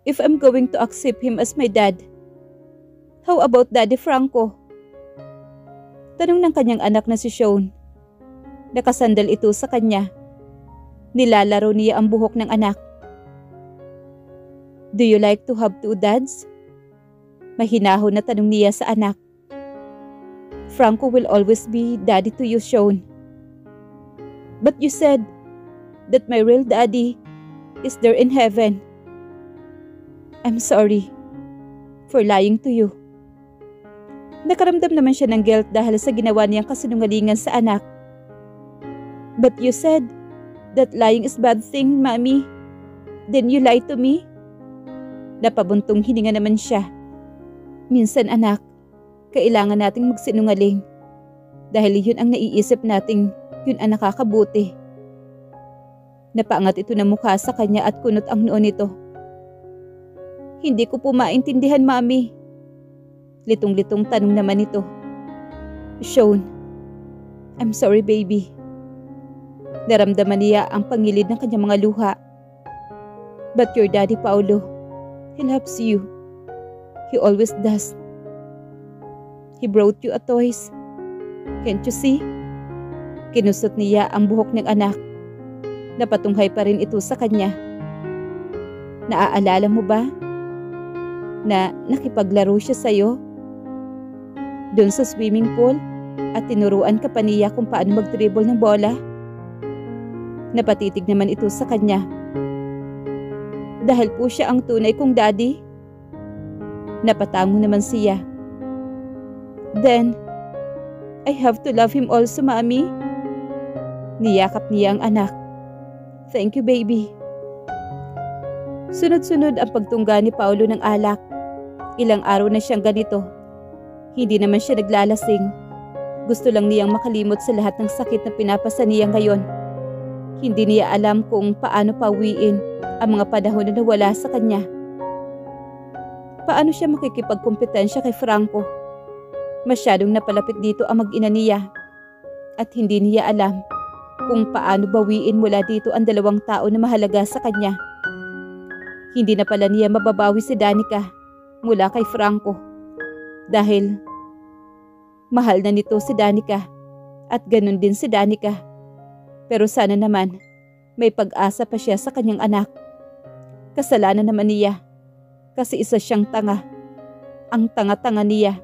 if I'm going to accept him as my dad. How about Daddy Franco? Tanong ng kanyang anak na si Sean. Nakasandal ito sa kanya. Nilalaro niya ang buhok ng anak. Do you like to have two dads? Mahinahon na tanong niya sa anak. Franco will always be daddy to you, Sean. But you said that my real daddy is there in heaven. I'm sorry for lying to you. Nakaramdam naman siya ng guilt dahil sa ginawa niyang kasinungalingan sa anak. But you said that lying is bad thing, Mommy. Then you lie to me? Napabuntong hininga naman siya. Minsan anak, kailangan nating magsinungaling. Dahil yun ang naiisip nating yun ang nakakabuti. Napaangat ito ng mukha sa kanya at kunot ang noo nito. Hindi ko po maintindihan, Mommy. Litong-litong tanong naman ito. Sean, I'm sorry baby. Naramdaman niya ang pangilid ng kanyang mga luha. But your daddy, Paulo, he loves you. He always does. He brought you a toys. Can't you see? Kinusot niya ang buhok ng anak. Napatunghay pa rin ito sa kanya. Naaalala mo ba na nakipaglaro siya sa'yo doon sa swimming pool at tinuruan ka pa niya kung paano mag-dribble ng bola? Napatitig naman ito sa kanya. Dahil po siya ang tunay kong daddy. Napatango naman siya. Then, I have to love him also, Mommy. Niyakap niya ang anak. Thank you, baby. Sunod-sunod ang pagtungga ni Paulo ng alak. Ilang araw na siyang ganito. Hindi naman siya naglalasing. Gusto lang niyang makalimot sa lahat ng sakit na pinapasa niya ngayon. Hindi niya alam kung paano pauwiin ang mga panahon na nawala sa kanya. Paano siya makikipagkumpetensya kay Franco? Masyadong napalapit dito ang mag-ina niya. At hindi niya alam kung paano bawiin mula dito ang dalawang tao na mahalaga sa kanya. Hindi na pala niya mababawi si Danica mula kay Franco. Dahil mahal na nito si Danica at ganun din si Danica. Pero sana naman may pag-asa pa siya sa kanyang anak. Kasalanan naman niya kasi isa siyang tanga. Ang tanga-tanga niya.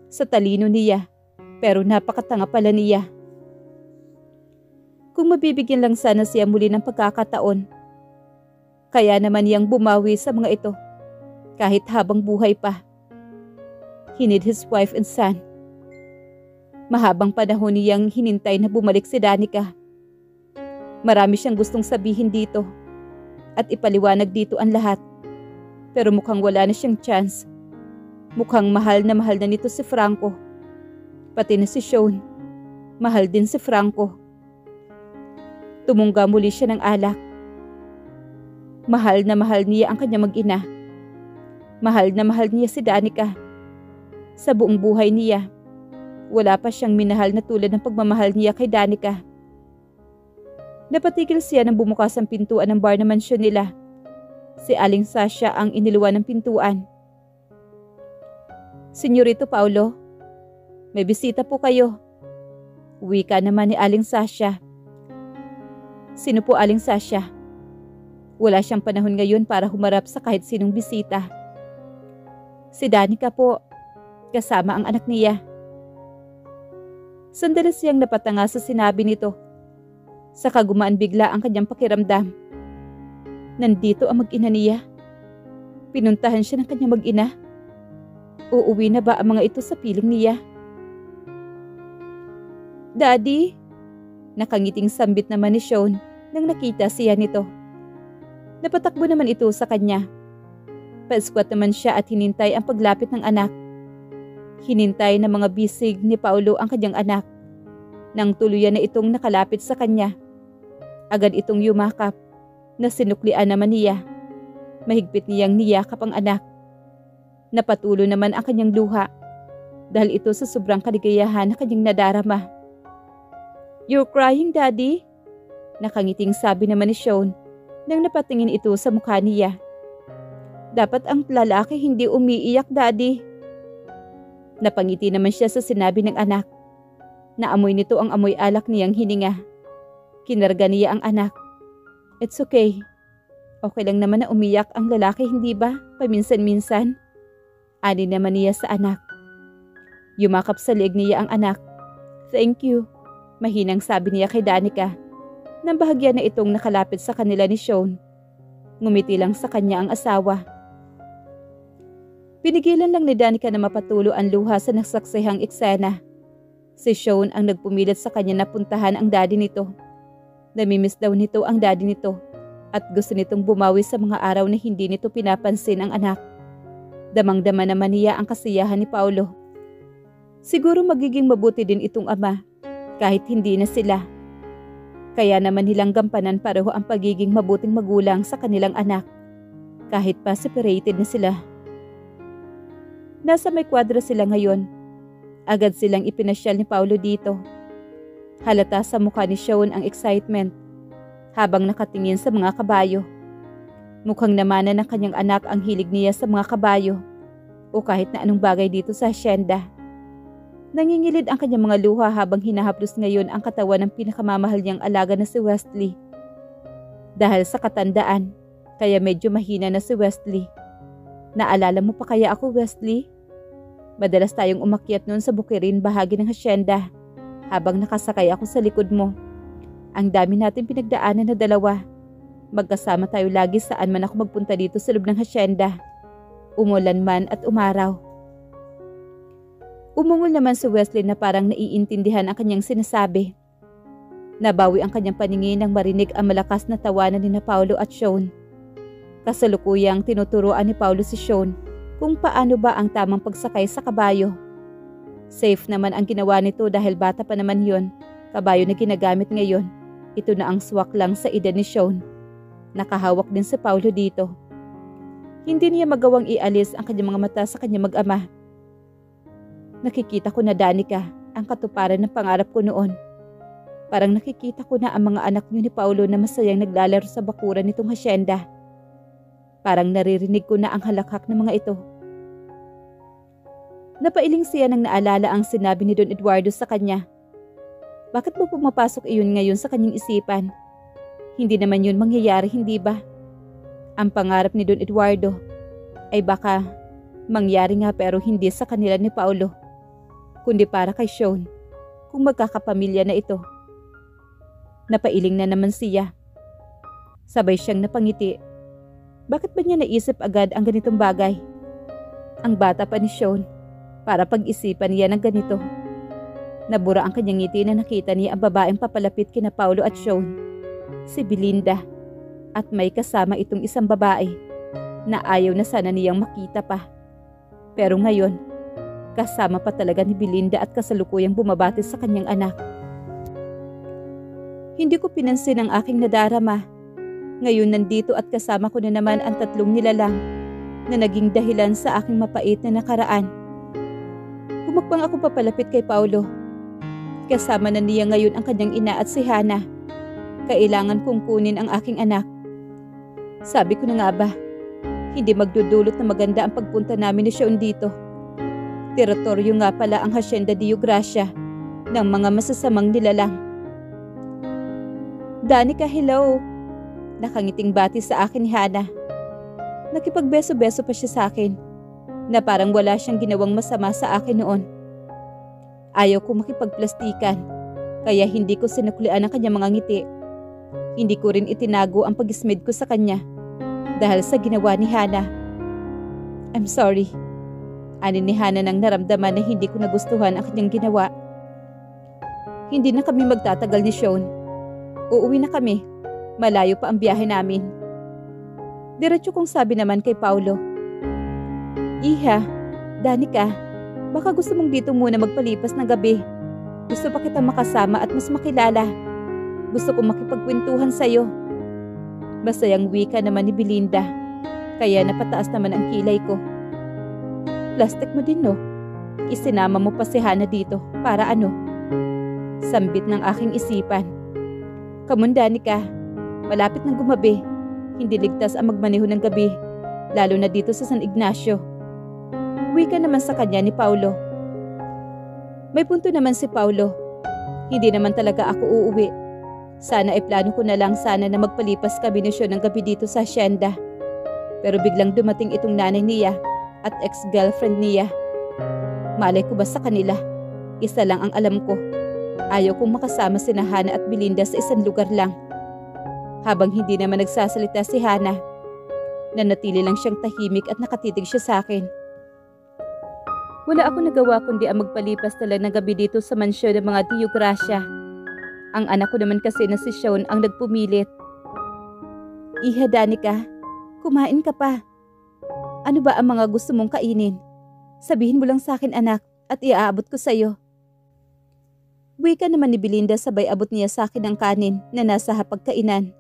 Sa talino niya pero napakatanga pala niya. Kung mabibigyan lang sana siya muli ng pagkakataon. Kaya naman niyang bumawi sa mga ito kahit habang buhay pa. He need his wife and son. Mahabang panahon niyang hinintay na bumalik si Danica. Marami siyang gustong sabihin dito at ipaliwanag dito ang lahat. Pero mukhang wala na siyang chance. Mukhang mahal na nito si Franco. Pati na si Sean. Mahal din si Franco. Tumungga muli siya ng alak. Mahal na mahal niya ang kanyang mag-ina. Mahal na mahal niya si Danica. Sa buong buhay niya, wala pa siyang minahal na tulad ng pagmamahal niya kay Danica. Napatigil siya nang bumukas ang pintuan ng bar na mansyon nila. Si Aling Sasha ang iniluwan ng pintuan. Senyorito Paulo, may bisita po kayo. Wika naman ni Aling Sasha. Sino po Aling Sasha? Wala siyang panahon ngayon para humarap sa kahit sinong bisita. Si Danica po, kasama ang anak niya. Sandali siyang napatanga sa sinabi nito. Saka gumaan bigla ang kanyang pakiramdam. Nandito ang mag-ina niya. Pinuntahan siya ng kanyang mag-ina. Uuwi na ba ang mga ito sa piling niya? Daddy? Nakangiting sambit naman ni Sean nang nakita siya nito. Napatakbo naman ito sa kanya. Pa-squat naman siya at hinintay ang paglapit ng anak. Hinintay ng mga bisig ni Paulo ang kanyang anak. Nang tuluyan na itong nakalapit sa kanya. Agad itong yumakap na sinuklian naman niya. Mahigpit niyang niyakap ang anak. Napatulo naman ang kanyang luha dahil ito sa sobrang kaligayahan na kanyang nadarama. You're crying, Daddy? Nakangiting sabi naman ni Sean nang napatingin ito sa mukha niya. Dapat ang lalaki hindi umiiyak, Daddy. Napangiti naman siya sa sinabi ng anak. Naamoy nito ang amoy alak niyang hininga. Kinarga niya ang anak. It's okay. Okay lang naman na umiyak ang lalaki, hindi ba? Paminsan-minsan. Ani naman niya sa anak. Yumakap sa leeg niya ang anak. Thank you. Mahinang sabi niya kay Danica. Nang bahagya na itong nakalapit sa kanila ni Sean. Ngumiti lang sa kanya ang asawa. Pinigilan lang ni Danica na mapatulo ang luha sa nasaksihang eksena. Si Sean ang nagpumilit sa kanya na puntahan ang daddy nito. Namimiss daw nito ang daddy nito at gusto nitong bumawi sa mga araw na hindi nito pinapansin ang anak. Damang-dama naman niya ang kasiyahan ni Paulo. Siguro magiging mabuti din itong ama kahit hindi na sila. Kaya naman nilang gampanan pareho ang pagiging mabuting magulang sa kanilang anak kahit pa separated na sila. Nasa may kwadro sila ngayon. Agad silang ipinasyal ni Paulo dito. Halata sa mukha ni Sean ang excitement habang nakatingin sa mga kabayo. Mukhang namana ng kanyang anak ang hilig niya sa mga kabayo o kahit na anong bagay dito sa hasyenda. Nangingilid ang kanyang mga luha habang hinahaplos ngayon ang katawan ng pinakamamahal niyang alaga na si Wesley. Dahil sa katandaan, kaya medyo mahina na si Wesley. Naalala mo pa kaya ako, Wesley? Madalas tayong umakyat noon sa bukirin bahagi ng hasyenda habang nakasakay ako sa likod mo. Ang dami natin pinagdaanan na dalawa. Magkasama tayo lagi saan man ako magpunta dito sa loob ng hasyenda. Umulan man at umaraw. Umungol naman si Wesley na parang naiintindihan ang kanyang sinasabi. Nabawi ang kanyang paningin nang marinig ang malakas na tawanan ni Paulo at Sean. Kasalukuyang tinuturuan ni Paulo si Sean kung paano ba ang tamang pagsakay sa kabayo. Safe naman ang ginawa nito dahil bata pa naman yon, kabayo na ginagamit ngayon. Ito na ang swak lang sa edad ni Sean. Nakahawak din si Paulo dito. Hindi niya magawang ialis ang kanyang mga mata sa kanyang mag-ama. Nakikita ko na, Danica, ang katuparan ng pangarap ko noon. Parang nakikita ko na ang mga anak niyo ni Paulo na masayang naglalaro sa bakuran nitong hasyenda. Parang naririnig ko na ang halakhak ng mga ito. Napailing siya nang naalala ang sinabi ni Don Eduardo sa kanya. Bakit mo pumapasok iyon ngayon sa kanyang isipan? Hindi naman yun mangyayari, hindi ba? Ang pangarap ni Don Eduardo ay baka mangyari nga pero hindi sa kanila ni Paulo, kundi para kay Sean kung magkakapamilya na ito. Napailing na naman siya. Sabay siyang napangiti. Bakit ba niya naisip agad ang ganitong bagay? Ang bata pa ni Sean para pag-isipan niya ng ganito. Nabura ang kanyang ngiti na nakita niya ang babaeng papalapit kina Paulo at Sean, si Belinda, at may kasama itong isang babae na ayaw na sana niyang makita pa. Pero ngayon, kasama pa talaga ni Belinda at kasalukuyang bumabati sa kanyang anak. Hindi ko pinansin ang aking nadarama. Ngayon nandito at kasama ko na naman ang tatlong nilalang na naging dahilan sa aking mapait na nakaraan. Humakbang ako papalapit kay Paulo. Kasama na niya ngayon ang kanyang ina at si Hana. Kailangan kong kunin ang aking anak. Sabi ko na nga ba, hindi magdudulot na maganda ang pagpunta namin ni Sean dito. Teritoryo nga pala ang Hacienda Dio Gracia ng mga masasamang nilalang. Danica, hello. Nakangiting bati sa akin ni Hana. Nakipagbeso-beso pa siya sa akin na parang wala siyang ginawang masama sa akin noon. Ayaw ko makipagplastikan kaya hindi ko sinuklian ang kanyang mga ngiti. Hindi ko rin itinago ang pag-ismid ko sa kanya dahil sa ginawa ni Hana. I'm sorry. Ani ni Hana nang naramdaman na hindi ko nagustuhan ang kanyang ginawa. Hindi na kami magtatagal ni Sean. Uuwi na kami. Malayo pa ang biyahe namin. Diretso kong sabi naman kay Paulo. Iha, Danica, baka gusto mong dito muna magpalipas ng gabi. Gusto pa kitang makasama at mas makilala. Gusto kong makipagkwentuhan sa'yo. Masayang wika naman ni Belinda, kaya napataas naman ang kilay ko. Plastic mo din, no? Isinama mo pa si Hana dito, para ano? Sambit ng aking isipan. Come on, Danica. Malapit ng gumabi. Hindi ligtas ang magmaneho ng gabi, lalo na dito sa San Ignacio. Wika naman sa kanya ni Paulo. May punto naman si Paulo. Hindi naman talaga ako uuwi. Sana ay plano ko na lang sana na magpalipas kami ni Sean ng gabi dito sa hacienda. Pero biglang dumating itong nanay niya at ex-girlfriend niya. Malay ko ba sa kanila? Isa lang ang alam ko. Ayaw kong makasama sina Hana at Belinda sa isang lugar lang. Habang hindi naman nagsasalita si Hana, nanatili lang siyang tahimik at nakatitig siya sa akin. Wala ako nagawa kundi ang magpalipas na lang ng gabi dito sa mansyon ng mga Diogracia. Ang anak ko naman kasi na si Sean ang nagpumilit. Iha Danica, kumain ka pa. Ano ba ang mga gusto mong kainin? Sabihin mo lang sa akin anak at iaabot ko sa'yo. Wika naman ni Belinda sabay abot niya sa akin ang kanin na nasa hapagkainan.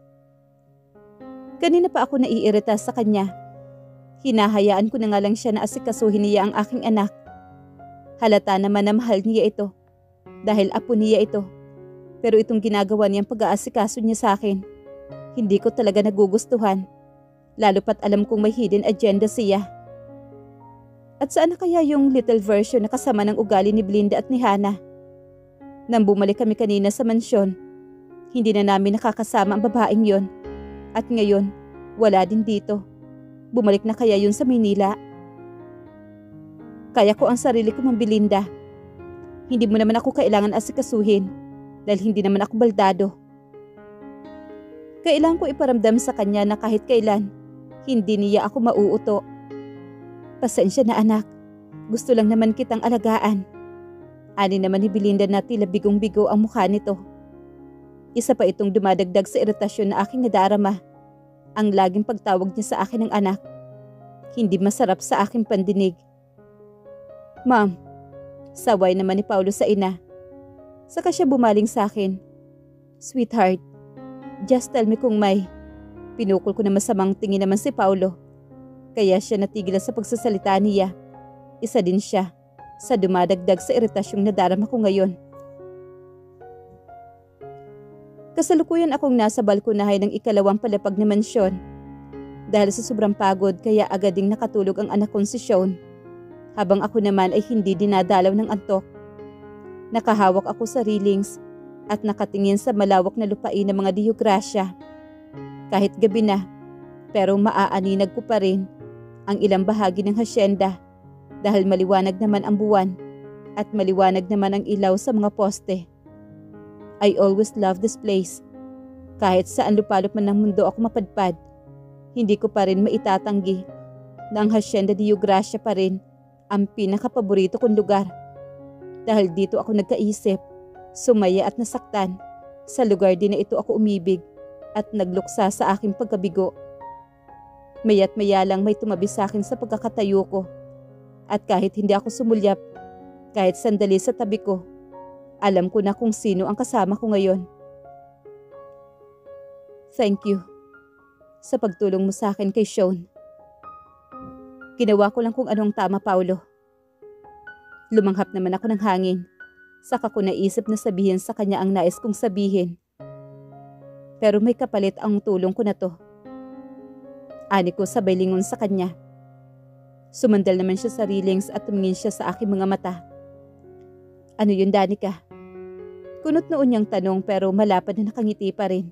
Kanina pa ako naiirita sa kanya. Hinahayaan ko na nga lang siya na asikasuhin niya ang aking anak. Halata naman na mahal niya ito dahil apo niya ito. Pero itong ginagawa niyang pag-aasikaso niya sa akin, hindi ko talaga nagugustuhan. Lalo pat alam kong may hidden agenda siya. At saan na kaya yung little version na kasama ng ugali ni Belinda at ni Hana? Nang bumalik kami kanina sa mansyon, hindi na namin nakakasama ang babaeng yon. At ngayon, wala din dito. Bumalik na kaya yun sa Maynila? Kaya ko ang sarili ko, Ma'am Belinda. Hindi mo naman ako kailangan asikasuhin dahil hindi naman ako baldado. Kailangan ko iparamdam sa kanya na kahit kailan, hindi niya ako mauuto. Pasensya na anak, gusto lang naman kitang alagaan. Ani naman ni Belinda na tila bigong-bigo ang mukha nito. Isa pa itong dumadagdag sa iritasyon na aking nadarama. Ang laging pagtawag niya sa akin ng anak. Hindi masarap sa aking pandinig. Ma'am, saway naman ni Paulo sa ina. Saka siya bumaling sa akin. Sweetheart, just tell me kung may. Pinukol ko na masamang tingin naman si Paulo. Kaya siya natigil sa pagsasalita niya. Isa din siya sa dumadagdag sa iritasyong nadarama ko ngayon. Kasalukuyan akong nasa balkonahe ng ikalawang palapag na mansyon. Dahil sa sobrang pagod kaya agad ding nakatulog ang anak kong si Sean. Habang ako naman ay hindi dinadalaw ng antok. Nakahawak ako sa railings at nakatingin sa malawak na lupain ng mga Diogracia. Kahit gabi na, pero maaaninag ko pa rin ang ilang bahagi ng hacienda dahil maliwanag naman ang buwan at maliwanag naman ang ilaw sa mga poste. I always love this place. Kahit saan lupalop man ng mundo ako mapadpad, hindi ko pa rin maitatanggi na ang hacienda Diogracia pa rin ang pinakapaborito kong lugar. Dahil dito ako nagkaisip, sumaya at nasaktan. Sa lugar din na ito ako umibig at nagluksa sa aking pagkabigo. Maya't maya lang may tumabi sa akin sa pagkakatayo ko. At kahit hindi ako sumulyap, kahit sandali sa tabi ko, alam ko na kung sino ang kasama ko ngayon. Thank you sa pagtulong mo sa akin kay Sean. Ginawa ko lang kung anong tama, Paulo. Lumanghap naman ako ng hangin. Saka ko naisip na sabihin sa kanya ang nais kong sabihin. Pero may kapalit ang tulong ko na to. Ani ko sabay lingon sa kanya. Sumandal naman siya sa railings at tumingin siya sa aking mga mata. Ano yun, Danica? Kunot noon niyang tanong pero malapad na nakangiti pa rin.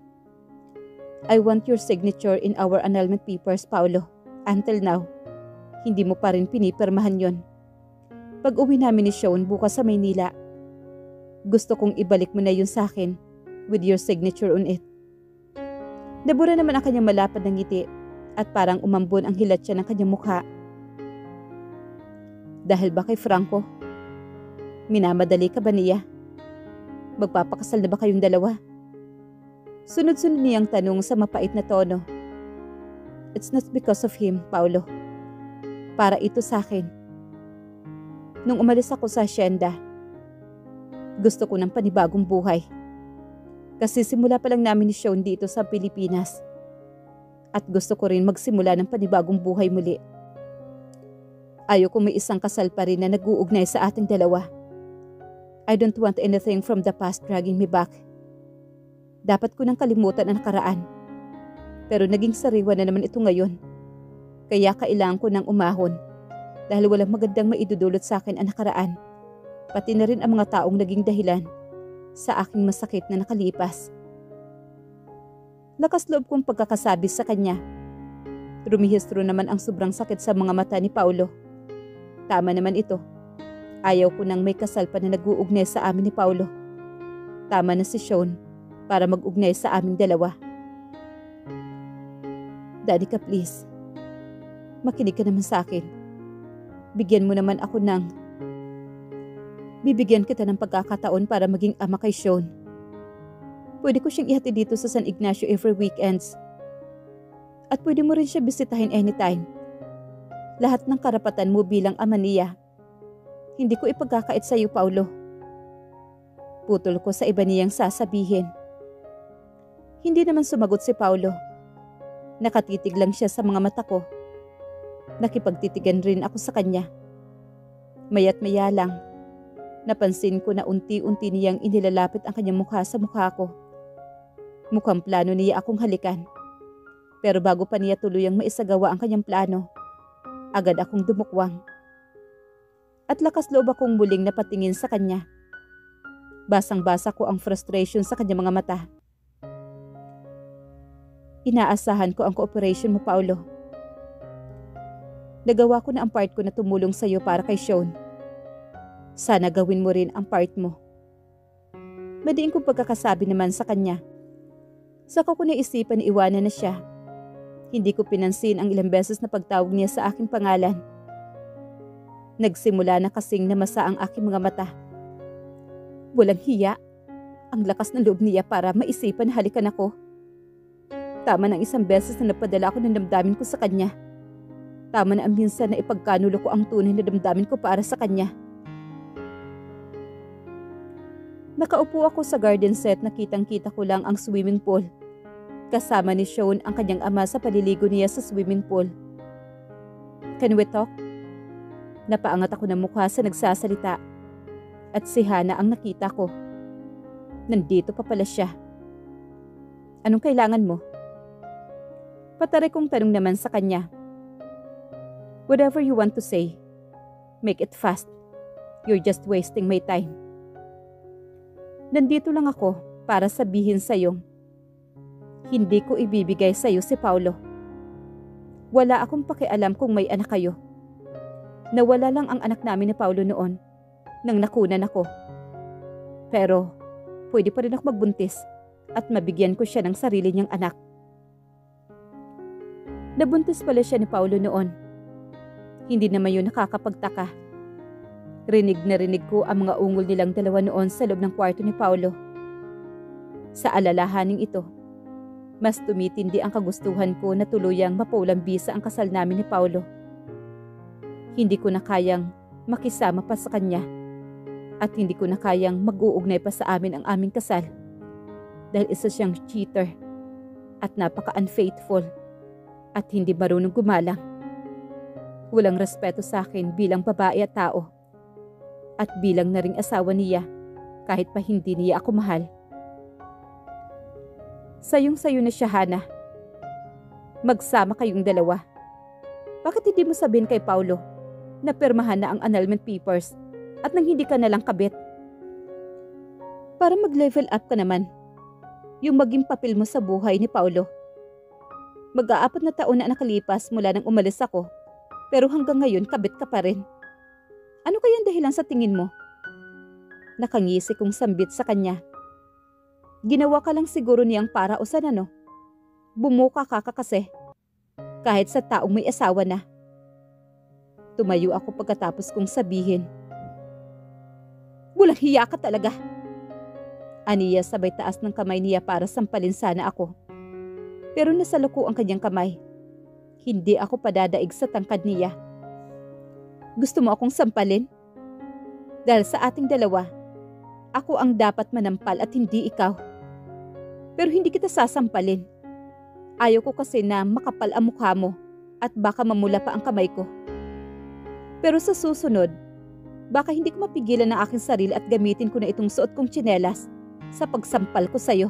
I want your signature in our annulment papers, Paulo. Until now, hindi mo pa rin pinipirmahan yon. Pag uwi namin ni Sean bukas sa Maynila, gusto kong ibalik mo na yun sa akin with your signature on it. Nabura naman ang kanyang malapad na ngiti at parang umambon ang hilat siya ng kanyang mukha. Dahil ba kay Franco? Minamadali ka ba niya? Magpapakasal na ba kayong dalawa? Sunod-sunod niyang tanong sa mapait na tono. It's not because of him, Paulo. Para ito sa akin. Nung umalis ako sa hacienda, gusto ko ng panibagong buhay. Kasi simula pa lang namin ni Sean dito sa Pilipinas. At gusto ko rin magsimula ng panibagong buhay muli. Ayoko may isang kasal pa rin na nag-uugnay sa ating dalawa. I don't want anything from the past dragging me back. Dapat ko nang kalimutan ang nakaraan. Pero naging sariwa na naman ito ngayon. Kaya kailangan ko ng umahon dahil walang magandang maidudulot sa akin ang nakaraan, pati na rin ang mga taong naging dahilan sa aking masakit na nakalipas. Lakas loob kong pagkakasabi sa kanya. Rumihistro naman ang sobrang sakit sa mga mata ni Paulo. Tama naman ito. Ayaw ko nang may kasal pa na nag-uugnay sa amin ni Paulo. Tama na si Sean para mag-ugnay sa aming dalawa. Danica, please. Makinig ka naman sa akin. Bigyan mo naman ako Bibigyan kita ng pagkakataon para maging ama kay Sean. Pwede ko siyang ihatid dito sa San Ignacio every weekends. At pwede mo rin siya bisitahin anytime. Lahat ng karapatan mo bilang ama niya. Hindi ko ipagkakait sa iyo, Paulo. Putol ko sa iba niyang sasabihin. Hindi naman sumagot si Paulo. Nakatitig lang siya sa mga mata ko. Nakipagtitigan rin ako sa kanya. Maya't maya lang, napansin ko na unti-unti niyang inilalapit ang kanyang mukha sa mukha ko. Mukhang plano niya akong halikan. Pero bago pa niya tuluyang maisagawa ang kanyang plano, agad akong dumukwang. At lakas loob akong muling napatingin sa kanya. Basang-basa ko ang frustration sa kanyang mga mata. Inaasahan ko ang cooperation mo, Paulo. Nagawa ko na ang part ko na tumulong sa iyo para kay Sean. Sana gawin mo rin ang part mo. Madiin kong pagkakasabi naman sa kanya. Saka ko naisipan na iwanan na siya. Hindi ko pinansin ang ilang beses na pagtawag niya sa aking pangalan. Nagsimula na kasing namasa ang aking mga mata. Walang hiya. Ang lakas ng loob niya para maisipan na halikan ako. Tama ng isang beses na napadala ko ng damdamin ko sa kanya. Tama na ang minsan na ipagkanulo ko ang tunay na damdamin ko para sa kanya. Nakaupo ako sa garden set na kitang-kita ko lang ang swimming pool. Kasama ni Sean ang kanyang ama sa paliligo niya sa swimming pool. Can we talk? Napaangat ako ng mukha sa nagsasalita. At si Hana ang nakita ko. Nandito pa pala siya. Anong kailangan mo? Pataray kong tanong naman sa kanya. Whatever you want to say, make it fast. You're just wasting my time. Nandito lang ako para sabihin sa'yo, hindi ko ibibigay sa'yo si Paulo. Wala akong pakialam kung may anak kayo. Nawala lang ang anak namin ni Paulo noon nang nakunan ako. Pero pwede pa rin ako magbuntis at mabigyan ko siya ng sarili niyang anak. Nabuntis pala siya ni Paulo noon. Hindi naman yun nakakapagtaka. Rinig na rinig ko ang mga ungol nilang dalawa noon sa loob ng kwarto ni Paulo. Sa alalahaning ito, mas tumitindi ang kagustuhan ko na tuluyang mapaulambisa ang kasal namin ni Paulo. Hindi ko na kayang makisama pa sa kanya at hindi ko na kayang mag-uugnay pa sa amin ang aming kasal dahil isa siyang cheater at napaka-unfaithful at hindi marunong gumalang. Walang respeto sa akin bilang babae at tao. At bilang na ring asawa niya kahit pa hindi niya ako mahal. Sayong-sayo na siya, Hana. Magsama kayong dalawa. Bakit hindi mo sabihin kay Paulo na permahan na ang annulment papers at nang hindi ka nalang kabit? Para mag-level up ka naman. Yung maging papel mo sa buhay ni Paulo. Mag-aapat na taon na nakalipas mula nang umalis ako. Pero hanggang ngayon, kabit ka pa rin. Ano kaya ang dahilan sa tingin mo? Nakangisi kong sambit sa kanya. Ginawa ka lang siguro niyang para o sana no? Bumuka ka kasi. Kahit sa taong may asawa na. Tumayo ako pagkatapos kong sabihin. Walang hiya ka talaga. Aniya sabay taas ng kamay niya para sampalin sana ako. Pero nasaloko ang kanyang kamay. Hindi ako padadaig sa tangkad niya. Gusto mo akong sampalin? Dahil sa ating dalawa, ako ang dapat manampal at hindi ikaw. Pero hindi kita sasampalin. Ayaw ko kasi na makapal ang mukha mo at baka mamula pa ang kamay ko. Pero sa susunod, baka hindi ko mapigilan ang aking sarili at gamitin ko na itong suot kong tsinelas sa pagsampal ko sa'yo.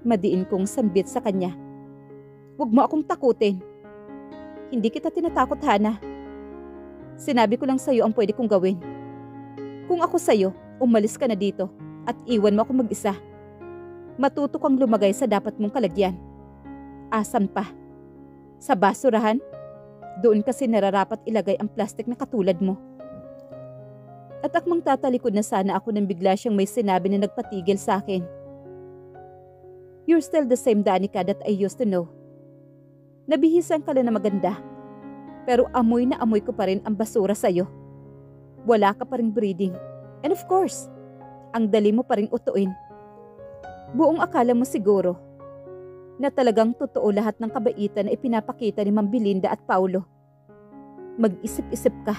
Madiin kong sambit sa kanya. Huwag mo akong takutin. Hindi kita tinatakot, Hana. Sinabi ko lang sa'yo ang pwede kong gawin. Kung ako sa'yo, umalis ka na dito at iwan mo ako mag-isa. Matuto kang lumagay sa dapat mong kalagyan. Asan pa? Sa basurahan? Doon kasi nararapat ilagay ang plastic na katulad mo. At akmang tatalikod na sana ako nang bigla siyang may sinabi na nagpatigil sa akin. You're still the same Danica that I used to know. Nabihisan ka lang na maganda. Pero amoy na amoy ko pa rin ang basura sa'yo. Wala ka pa rin breeding. And of course, ang dali mo pa rin utuin. Buong akala mo siguro na talagang totoo lahat ng kabaitan na ipinapakita ni Ma'am Belinda at Paulo. Mag-isip-isip ka.